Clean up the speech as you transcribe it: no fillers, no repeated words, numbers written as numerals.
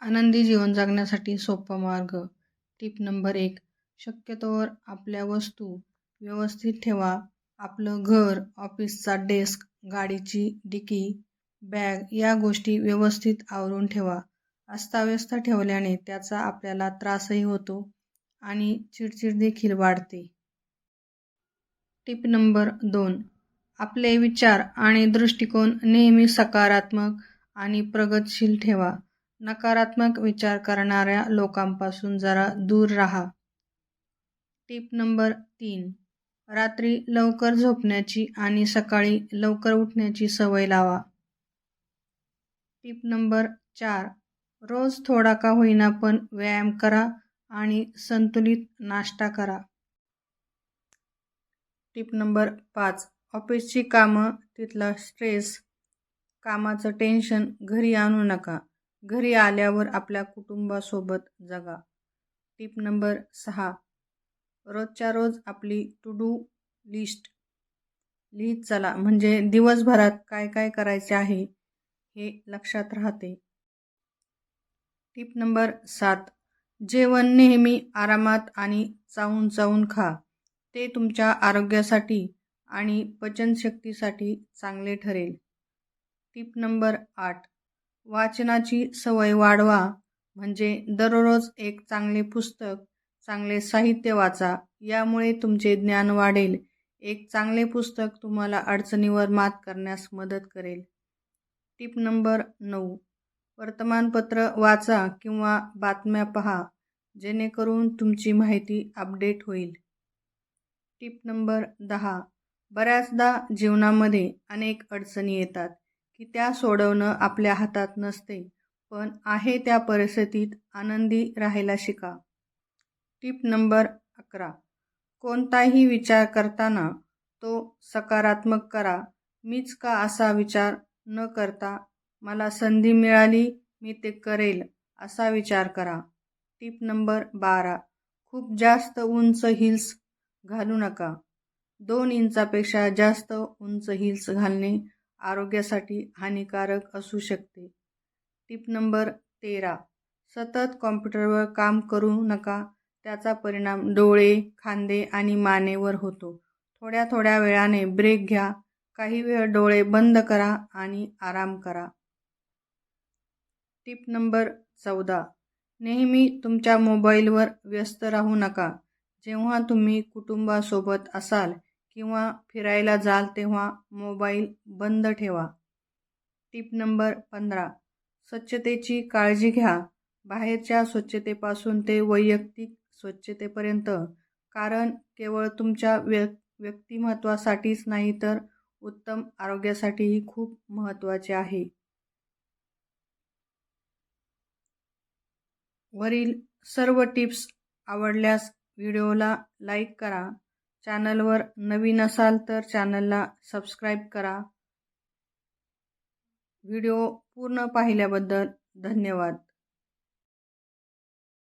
आनंदी जीवन जगण्यासाठी सोपा मार्ग. Tip number 1. शक्यतोवर आपल्या वस्तू व्यवस्थित ठेवा. आपलं घर, ऑफिसचा डेस्क, गाडीची डिकी, बॅग या गोष्टी व्यवस्थित आवरून ठेवा. अस्ताव्यस्त ठेवल्याने त्याचा आपल्याला त्रासही होतो आणि चिडचिड देखील वाढते. Tip number 2. आपले विचार आणि दृष्टिकोन नेहमी सकारात्मक आणि प्रगतशील ठेवा. नकारात्मक विचार करणाऱ्या लोकांपासून जरा दूर राहा. Tip number 3. रात्री लवकर झोपण्याची आणि सकाळी लवकर उठण्याची सवय लावा. Tip number 4. रोज थोडा का होईना पण व्यायाम करा आणि संतुलित नाश्ता करा. Tip number 5. ऑफिसची कामं, तिथला स्ट्रेस, कामाचं टेन्शन घरी आणू नका. घरी आल्यावर आपल्या कुटुंबासोबत जगा. Tip number 6. रोजच्या रोज आपली टू डू लिस्ट लिहित चला, म्हणजे दिवसभरात काय काय करायचे आहे हे लक्षात राहते. Tip number 7. जेवण नेहमी आरामात आणि चावून चावून खा. ते तुमच्या आरोग्यासाठी आणि पचनशक्तीसाठी चांगले ठरेल. Tip number 8. वाचनाची सवय वाढवा, म्हणजे दररोज एक चांगले पुस्तक, चांगले साहित्य वाचा. यामुळे तुमचे ज्ञान वाढेल. एक चांगले पुस्तक तुम्हाला अडचणीवर मात करण्यास मदत करेल. Tip number 9. वर्तमानपत्र वाचा किंवा बातम्या पहा, जेणेकरून तुमची माहिती अपडेट होईल. Tip number 10. बऱ्याचदा जीवनामध्ये अनेक अडचणी येतात की त्या सोडवणं आपल्या हातात नसते, पण आहे त्या परिस्थितीत आनंदी राहायला शिका. Tip number 11. कोणताही विचार करताना तो सकारात्मक करा. मीच का असा विचार न करता मला संधी मिळाली, मी ते करेल असा विचार करा. Tip number 12. खूप जास्त उंच हिल्स घालू नका. 2 इंचापेक्षा जास्त उंच हिल्स घालणे आरोग्यासाठी हानिकारक असू शकते. Tip number 13. सतत कॉम्प्युटरवर काम करू नका. त्याचा परिणाम डोळे, खांदे आणि मानेवर होतो. थोड्या थोड्या वेळाने ब्रेक घ्या. काही वेळ डोळे बंद करा आणि आराम करा. Tip number 14. नेहमी तुमच्या मोबाईलवर व्यस्त राहू नका. जेव्हा तुम्ही कुटुंबासोबत असाल किंवा फिरायला जाल तेव्हा मोबाईल बंद ठेवा. Tip number 15. स्वच्छतेची काळजी घ्या. बाहेरच्या स्वच्छतेपासून ते वैयक्तिक स्वच्छतेपर्यंत, कारण केवळ तुमच्या व्यक्तिमत्वासाठीच नाही तर उत्तम आरोग्यासाठीही खूप महत्त्वाचे आहे. वरील सर्व टिप्स आवडल्यास व्हिडिओला लाईक करा. चॅनलवर नवीन असाल तर चॅनलला सबस्क्राईब करा. व्हिडिओ पूर्ण पाहिल्याबद्दल धन्यवाद.